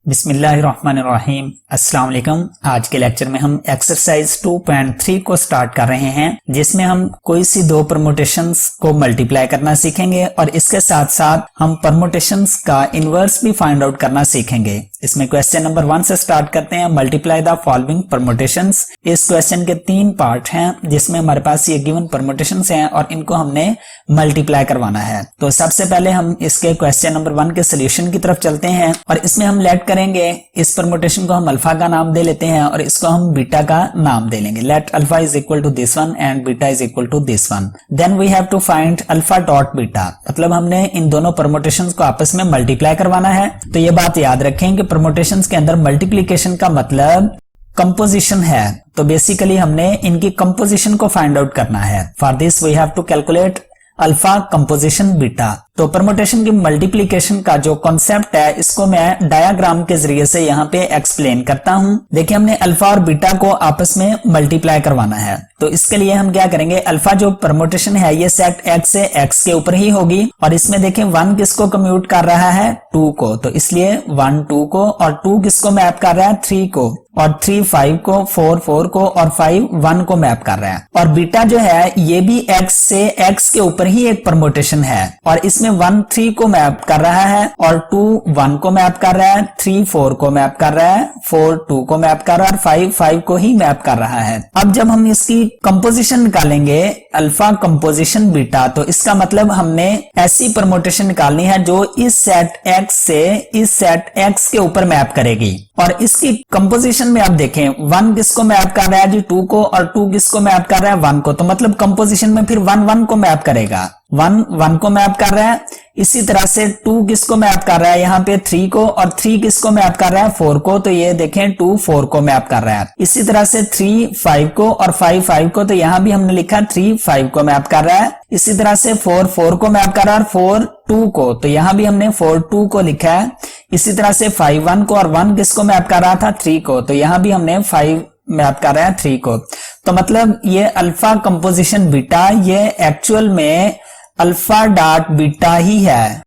बिस्मिल्लाहिर्रहमानिर्रहीम। अस्सलाम वालेकुम। आज के लेक्चर में हम एक्सरसाइज 2.3 को स्टार्ट कर रहे हैं, जिसमें हम कोई सी दो परमुटेशंस को मल्टीप्लाई करना सीखेंगे और इसके साथ साथ हम परमुटेशंस का इनवर्स भी फाइंड आउट करना सीखेंगे। इसमें क्वेश्चन नंबर 1 से स्टार्ट करते हैं। Multiply the following permutations. इस क्वेश्चन के 3 पार्ट हैं, जिसमें हमारे पास ये गिवन परमुटेशंस हैं और इनको हमने मल्टीप्लाई करवाना है। तो सबसे पहले हम इसके क्वेश्चन नंबर 1 के सोल्यूशन की तरफ चलते हैं और इसमें हम लेट करेंगे। इस परमुटेशन को हम अल्फा का नाम दे लेते हैं और इसको हम बीटा का नाम दे लेंगे। Let alpha is equal to this one and beta is equal to this one. Then we have to find alpha dot beta. मतलब हमने इन दोनों परमुटेशंस को आपस में मल्टीप्लाई करवाना है। तो ये बात याद रखें कि परमुटेशंस के अंदर मल्टीप्लिकेशन का मतलब कंपोजिशन है। तो बेसिकली हमने इनकी कंपोजिशन को फाइंड आउट करना है। For this we have to calculate alpha composition beta. तो परमुटेशन की मल्टीप्लिकेशन का जो कॉन्सेप्ट है, इसको मैं डायग्राम के जरिए से यहाँ पे एक्सप्लेन करता हूँ। देखिए, हमने अल्फा और बीटा को आपस में मल्टीप्लाई करवाना है। तो इसके लिए हम क्या करेंगे, अल्फा जो परमुटेशन है ये सेट x से x के ऊपर ही होगी और इसमें देखें 1 किसको कम्यूट कर रहा है, 2 को। तो इसलिए 1 2 को और 2 किसको मैप कर रहा है, 3 को, और 3 5 को, 4 4 को और 5 1 को मैप कर रहा है। और बीटा जो है ये भी x से x के ऊपर ही एक परमुटेशन है और इसमें 1 3 को मैप कर रहा है और 2 1 को मैप कर रहा है, 3 4 को मैप कर रहा है, 4 2 को मैप कर रहा है और 5 5 को ही मैप कर रहा है। अब जब हम इसकी कंपोजिशन निकालेंगे अल्फा कंपोजिशन बीटा, तो इसका मतलब हमने ऐसी परमुटेशन निकालनी है जो इस सेट x से इस सेट x के ऊपर मैप करेगी। और इसकी कंपोजिशन में आप देखें 1 किसको मैप कर रहा है जी, 2 को, और 2 किसको मैप कर रहा है, 1 को। तो मतलब कंपोजिशन में फिर 1 1 को मैप करेगा, 1 1 को मैप कर रहा है। इसी तरह से 2 किसको मैप कर रहा है, यहाँ पे 3 को, और 3 किसको मैप कर रहा है, 4 को। तो ये देखें 2 4 को मैप कर रहा है। इसी तरह से 3 5 को और 5 5 को, तो यहाँ भी हमने लिखा 3 5 को मैप कर रहा है। इसी तरह से 4 4 को मैप कर रहा है और 4 2 को, तो यहाँ भी हमने 4 2 को लिखा है। इसी तरह से 5 1 को और 1 किसको मैप कर रहा था, 3 को, तो यहाँ भी हमने 5 मैप कर रहा है 3 को। तो मतलब ये अल्फा कंपोजिशन बीटा ये एक्चुअल में अल्फा डॉट बीटा ही है।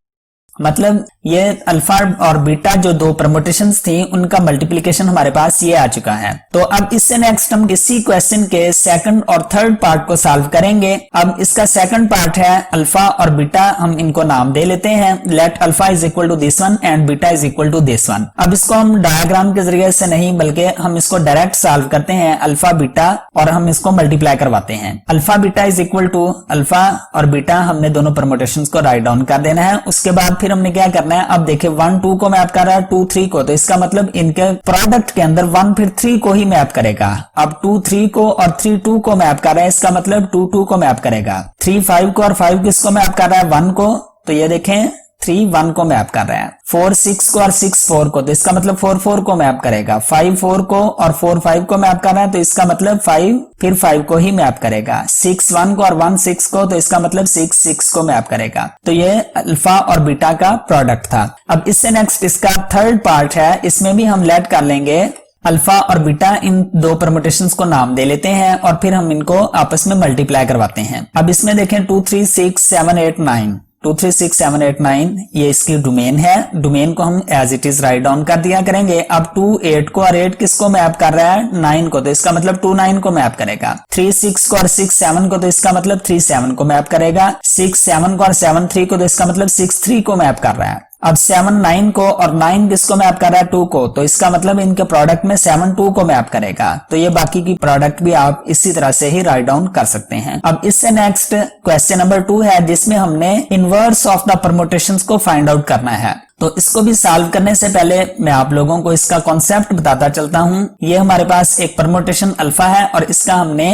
मतलब ये अल्फा और बीटा जो दो परमुटेशंस थी उनका मल्टीप्लिकेशन हमारे पास ये आ चुका है। तो अब इससे नेक्स्ट हम इसी क्वेश्चन के सेकंड और थर्ड पार्ट को सॉल्व करेंगे। अब इसका सेकंड पार्ट है अल्फा और बीटा, हम इनको नाम दे लेते हैं। Let alpha is equal to this one and beta is equal to this one. अब इसको हम डायग्राम के जरिए से नहीं बल्कि हम इसको डायरेक्ट सॉल्व करते हैं, अल्फा बीटा, और हम इसको मल्टीप्लाई करवाते हैं। Alpha beta is equal to alpha और बीटा, हमने दोनों परमुटेशंस को राइट डाउन कर देना है। उसके बाद फिर हमने क्या करना है, अब देखिए 1 2 को मैप कर रहा है, 2 3 को, तो इसका मतलब इनके प्रोडक्ट के अंदर 1 फिर 3 को ही मैप करेगा। अब 2 3 को और 3 2 को मैप कर रहा है, इसका मतलब 2 2 को मैप करेगा। 3 5 को और 5 किसको मैप कर रहा है, 1 को, तो ये देखें 3 1 को मैप कर रहा है। 4 6 को और 6 4 को, तो इसका मतलब 4 4 को मैप करेगा। 5 4 को और 4 5 को मैप कर रहा है, तो इसका मतलब 5 फिर 5 को ही मैप करेगा। 6 1 को और 1 6 को, तो इसका मतलब 6 6 को मैप करेगा। तो ये अल्फा और बीटा का प्रोडक्ट था। अब इससे नेक्स्ट इसका थर्ड पार्ट है, इसमें भी हम लेट कर लेंगे अल्फा और बीटा। इन दो परमुटेशंस को नाम दे लेते हैं और फिर हम इनको आपस में मल्टीप्लाई करवाते हैं। अब इसमें देखें 2 3 6 7 8 9, 2 3 6 7 8 9 ये इसकी डोमेन है। डोमेन को हम as it is write down कर दिया करेंगे। अब 2 8 को और 8 किसको मैप कर रहा है, 9 को, तो इसका मतलब 2 9 को मैप करेगा। 3 6 को और 6 7 को, तो इसका मतलब 3 7 को मैप करेगा। 6 7 को और 7 3 को, तो इसका मतलब 6 3 को मैप कर रहा है। अब 7 9 को और 9 किसको मैप कर रहा है, 2 को, तो इसका मतलब इनके प्रोडक्ट में 7 2 को मैप करेगा। तो ये बाकी की प्रोडक्ट भी आप इसी तरह से ही राइट डाउन कर सकते हैं। अब इससे नेक्स्ट क्वेश्चन नंबर 2 है, जिसमें हमने इनवर्स ऑफ द परमुटेशंस को फाइंड आउट करना है। तो इसको भी सॉल्व करने से पहले मैं आप लोगों को इसका कॉन्सेप्ट बताता चलता हूं। ये हमारे पास एक परमुटेशन अल्फा है और इसका हमने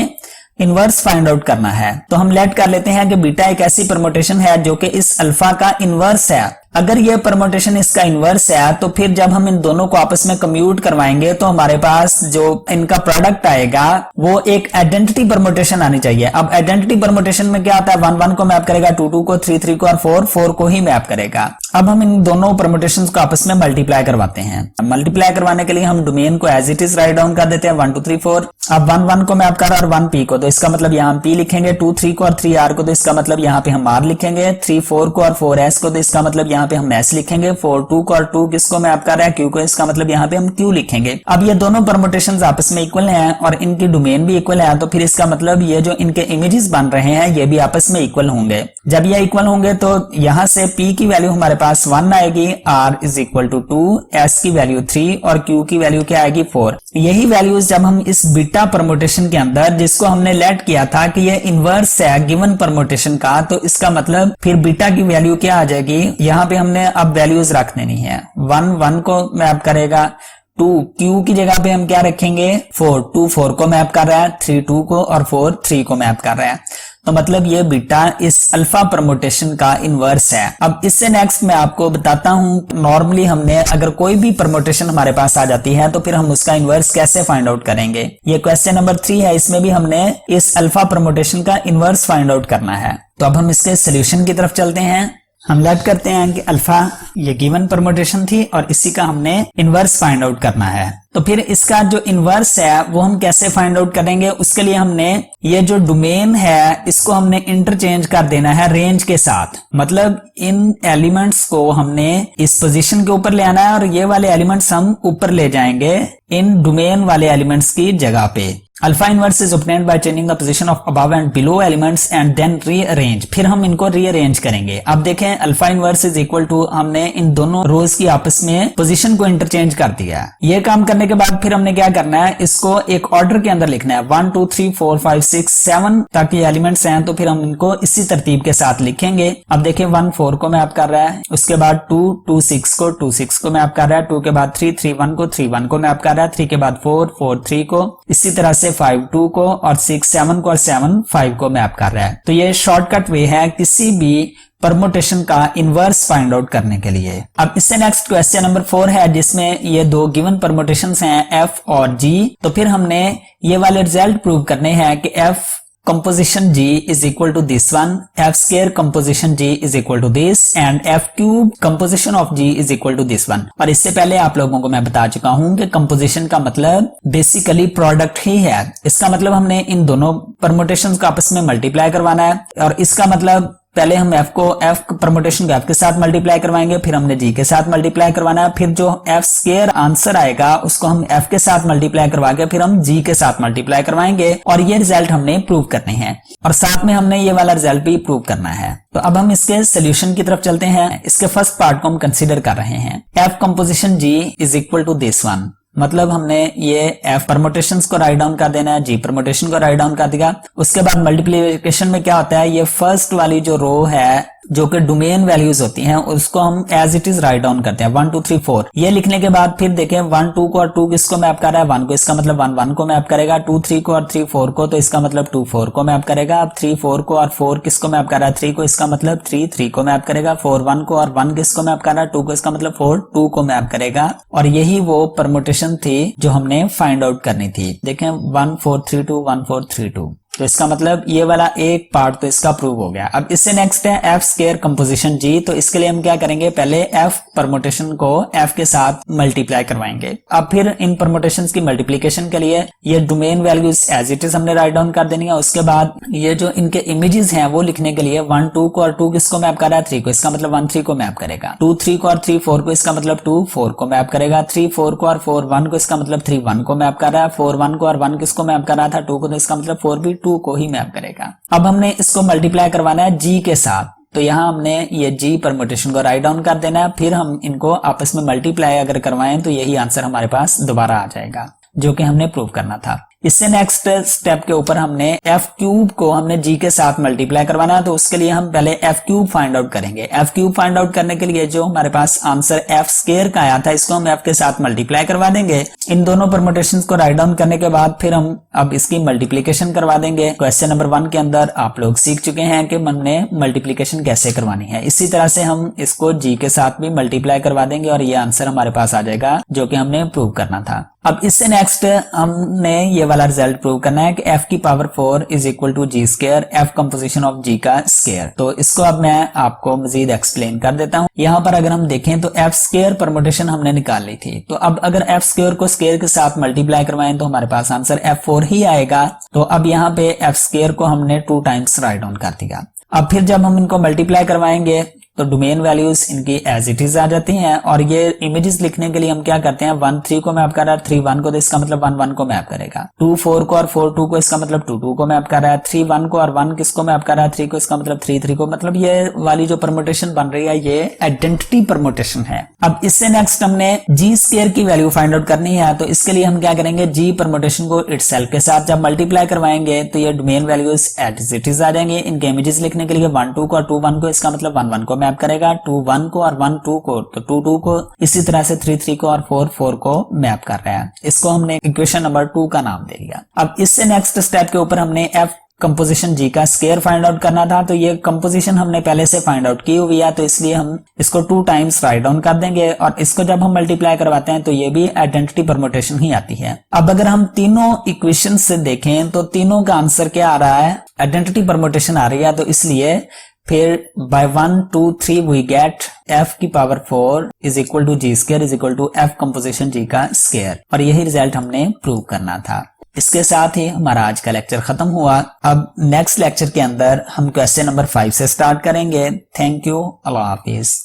इनवर्स फाइंड आउट करना है। तो हम लेट कर लेते हैं कि बीटा एक ऐसी परमुटेशन है जो कि इस अल्फा का इनवर्स है। अगर ये परमुटेशन इसका इनवर्स है, तो फिर जब हम इन दोनों को आपस में कम्यूट करवाएंगे तो हमारे पास जो इनका प्रोडक्ट आएगा वो एक आइडेंटिटी परमुटेशन आनी चाहिए। अब आइडेंटिटी परमुटेशन में क्या आता है, 1 1 को मैप करेगा, 2 2 को, 3 3 को और 4 4 को ही मैप करेगा। अब हम इन दोनों परमुटेशंस को आपस में मल्टीप्लाई करवाते हैं। मल्टीप्लाई करवाने के लिए हम डोमेन को as it is write down कर देते हैं, 1 2 3 4। अब 1 1 को मैप कर रहा है और 1 p को, तो इसका मतलब यहाँ p लिखेंगे। 2 3 को और 3 r को, तो इसका मतलब यहाँ पे हम r लिखेंगे। 3 4 को और 4 s को, तो इसका मतलब यहाँ पे हम एस लिखेंगे, फॉर 2 को, और 2 किसको मैप कर रहा है, क्यू को, इसका मतलब यहाँ पे हम क्यू लिखेंगे। अब ये दोनों परमुटेशंस आपस में इक्वल हैं और इनकी डोमेन भी इक्वल है, तो फिर इसका मतलब ये जो इनके इमेजेस बन रहे हैं ये भी आपस में इक्वल होंगे। जब ये इक्वल होंगे तो यहाँ से P की वैल्यू हमारे पास 1 आएगी, R is equal to 2, S की वैल्यू 3 और Q की वैल्यू क्या आएगी 4। यही वैल्यूज जब हम इस बीटा परमुटेशन के अंदर, जिसको हमने लेट किया था कि ये इनवर्स है गिवन परमुटेशन का, तो इसका मतलब फिर बीटा की वैल्यू क्या आ जाएगी, यहाँ पे हमने अब वैल्यूज रख देनी है। 1 1 को मैप करेगा, 2 Q की जगह पे हम क्या रखेंगे 4, 2 4 को मैप कर रहा है, 3 2 को और 4 3 को मैप कर रहा है। तो मतलब ये बीटा इस अल्फा परमुटेशन का इनवर्स है। अब इससे नेक्स्ट मैं आपको बताता हूं, नॉर्मली हमने अगर कोई भी परमुटेशन हमारे पास आ जाती है तो फिर हम उसका इनवर्स कैसे फाइंड आउट करेंगे। ये क्वेश्चन नंबर 3 है, इसमें भी हमने इस अल्फा परमुटेशन का इनवर्स फाइंड आउट करना है। तो अब हम इसके सोल्यूशन की तरफ चलते हैं। हम लेट करते हैं कि अल्फा ये गिवन परमुटेशन थी और इसी का हमने इनवर्स फाइंड आउट करना है। तो फिर इसका जो इनवर्स है वो हम कैसे फाइंड आउट करेंगे, उसके लिए हमने ये जो डोमेन है इसको हमने इंटरचेंज कर देना है रेंज के साथ। मतलब इन एलिमेंट्स को हमने इस पोजीशन के ऊपर ले आना है और ये वाले एलिमेंट्स हम ऊपर ले जाएंगे इन डोमेन वाले एलिमेंट्स की जगह पे। Alpha inverse is obtained by changing the position of above and below elements and then rearrange। फिर हम इनको रीअरेंज करेंगे। अब देखें alpha inverse is equal to, हमने इन दोनों रोज की आपस में पोजीशन को इंटरचेंज कर दिया। ये काम करने के बाद फिर हमने क्या करना है, इसको एक ऑर्डर के अंदर लिखना है, 1 2 3 4 5 6 7 तक ये एलिमेंट्स हैं, तो फिर हम इनको इसी तरतीब के साथ लिखेंगे। अब देखें 1 4 को मैप कर रहा है, उसके बाद 2 2 6 को 2 6 को मैप कर रहा है, 2 के बाद 3 3 1 को 3 1 को मैप कर रहा है, 3 के बाद 4 4 3 को, इसी तरह से 5 2 को और 6 7 को और 7 5 को मैप कर रहा है। तो ये शॉर्टकट वे है किसी भी परमुटेशन का इनवर्स फाइंड आउट करने के लिए। अब इससे नेक्स्ट क्वेश्चन नंबर 4 है, जिसमें ये दो गिवन परमुटेशंस हैं F और G। तो फिर हमने ये वाले रिजल्ट प्रूव करने हैं कि F composition G is equal to this one, F square composition G is equal to this and F cube composition of G is equal to this one। और इससे पहले आप लोगों को मैं बता चुका हूं कि composition का मतलब बेसिकली प्रोडक्ट ही है। इसका मतलब हमने इन दोनों परमुटेशंस को आपस में मल्टीप्लाई करवाना है और इसका मतलब पहले हम F परमुटेशन को F के साथ मल्टीप्लाई करवाएंगे, फिर हमने G के साथ मल्टीप्लाई करवाना है, फिर जो F स्क्वायर आंसर आएगा उसको हम F के साथ मल्टीप्लाई करवा के फिर हम G के साथ मल्टीप्लाई करवाएंगे और ये रिजल्ट हमने प्रूव करने हैं और साथ में हमने ये वाला रिजल्ट भी प्रूव करना है। तो अब हम इसके सोल्यूशन की तरफ चलते हैं। इसके फर्स्ट पार्ट को हम कंसीडर कर रहे हैं, F composition G is equal to this one. मतलब हमने ये F परमुटेशंस को राइट डाउन कर देना है, G परमुटेशन को राइट डाउन कर दिया। उसके बाद मल्टीप्लिकेशन में क्या होता है, ये फर्स्ट वाली जो रो है जो कि डोमेन वैल्यूज होती हैं उसको हम as it is write down करते हैं 1 2 3 4। ये लिखने के बाद फिर देखें 1 2 को और 2 किसको मैप कर रहा है 1 को, इसका मतलब 1 1 को मैप करेगा, 2 3 को और 3 4 को, तो इसका मतलब 2 4 को मैप करेगा। अब 3 4 को और 4 किसको मैप कर रहा है 3 को, इसका मतलब 3 3 को मैप करेगा। 4 1 को और 1 किसको मैप कर रहा है 2 को, इसका मतलब 4 2 को मैप करेगा। और यही वो परमुटेशन थी जो हमने फाइंड आउट करनी थी। देखें 1 4 3 2 1 4 3 2, तो इसका मतलब ये वाला एक पार्ट तो इसका प्रूव हो गया। अब इससे नेक्स्ट है F स्क्वायर कंपोजिशन G। तो इसके लिए हम क्या करेंगे, पहले F परमुटेशन को F के साथ मल्टीप्लाई करवाएंगे। अब फिर इन परमुटेशंस की मल्टीप्लिकेशन के लिए ये domain values as it is हमने राइट डाउन कर देनी है। उसके बाद ये जो इनके इमेजेस हैं वो लिखने के लिए 1 2 को और 2 किसको मैप कर रहा है 3 को, इसका मतलब 1 3 को मैप करेगा। 2 3 को और 3 4 को, इसका मतलब 2 4 को मैप करेगा। 3 4 को और 4 1 को, इसका मतलब 3 1 को मैप कर रहा है। 4 1 को और 1 किसको मैप कर रहा था 2 को, तो इसका मतलब 4 भी 2 को ही मैप करेगा। अब हमने इसको मल्टीप्लाई करवाना है G के साथ, तो यहां हमने ये G परमुटेशन को राइट डाउन कर देना है। फिर हम इनको आपस में मल्टीप्लाई अगर करवाएं तो यही आंसर हमारे पास दोबारा आ जाएगा जो कि हमने प्रूव करना था। इससे नेक्स्ट स्टेप के ऊपर हमने F क्यूब को हमने G के साथ मल्टीप्लाई करवाना है, तो उसके लिए हम पहले F क्यूब फाइंड आउट करेंगे। F क्यूब फाइंड आउट करने के लिए जो हमारे पास आंसर F स्क्वायर का आया था इसको हम F के साथ मल्टीप्लाई करवा देंगे। इन दोनों परमुटेशंस को राइट डाउन करने के बाद फिर हम अब इसकी मल्टीप्लिकेशन करवा देंगे। क्वेश्चन नंबर 1 के अंदर आप लोग सीख चुके हैं कि हमने मल्टीप्लिकेशन कैसे करवानी है। इसी तरह से हम इसको G के साथ भी मल्टीप्लाई करवा देंगे और ये आंसर हमारे पास आ जाएगा जो कि हमने प्रूव करना था। अब इससे नेक्स्ट हमने ये वाला रिजल्ट प्रूव करना है कि F की power 4 is equal to G square, F composition of G का स्क्वायर। तो इसको अब मैं आपको मजीद एक्सप्लेन कर देता हूं। यहाँ पर अगर हम देखें तो F स्क्वायर परमुटेशन हमने निकाल ली थी, तो अब अगर F स्क्वायर को स्क्वायर के साथ मल्टीप्लाई करवाएं तो हमारे पास आंसर F4 ही आएगा। तो अब यहाँ पे F स्क्वायर को हमने 2 टाइम्स राइट डाउन कर दिया। अब फिर जब हम इनको मल्टीप्लाई करवाएंगे तो डोमेन वैल्यूज इनकी एज इट इज आ जाती हैं। और ये इमेजेस लिखने के लिए हम क्या करते हैं, 1 3 को मैप कर रहा है, 3 1 को, तो इसका मतलब 1 1 को मैप करेगा। 2 4 को और 4 2 को, इसका मतलब 2 2 को मैप कर रहा है। 3 1 को और 1 किसको मैप कर रहा है, 3 को, इसका मतलब 3 3 को। मतलब ये वाली जो परमुटेशन बन रही है ये आइडेंटिटी परमुटेशन है। अब इससे नेक्स्ट हमने जी स्क्वायर की वैल्यू फाइंड आउट करनी है। तो इसके लिए हम क्या करेंगे, जी परमुटेशन को इटसेल्फ के साथ जब मल्टीप्लाई करवाएंगे तो ये domain values as it is आ जाएंगे। इनके इमेजेस लिखने के लिए 1 2 को और 2 1 को, इसका मतलब 1 1 को मैप करेगा। 2 1 को और 1 2 को, तो 2 2 को। इसी तरह से 3 3 को और 4 4 को मैप कर रहा है। इसको हमने इक्वेशन नंबर 2 का नाम दे दिया। अब इससे नेक्स्ट स्टेप के ऊपर हमने एफ कंपोजिशन जी का स्क्वायर फाइंड आउट करना था। तो ये कंपोजिशन हमने पहले से फाइंड आउट की हुई है, तो इसलिए हम इसको 2 टाइम्स राइट डाउन कर देंगे। और इसको जब हम मल्टीप्लाई करवाते हैं तो ये भी आइडेंटिटी परमुटेशन ही आती है। अब अगर हम तीनों इक्वेशन से देखें तो तीनों का आंसर क्या आ रहा है, आइडेंटिटी परमुटेशन आ रही है। तो इसलिए फिर बाय 1 2 3 वी गेट f की power 4 is equal to g square is equal to f composition g का स्क्वायर। और यही रिजल्ट हमने प्रूव करना था। इसके साथ ही हमारा आज का लेक्चर खत्म हुआ। अब नेक्स्ट लेक्चर के अंदर हम क्वेश्चन नंबर 5 से स्टार्ट करेंगे। Thank you, Allah Hafiz.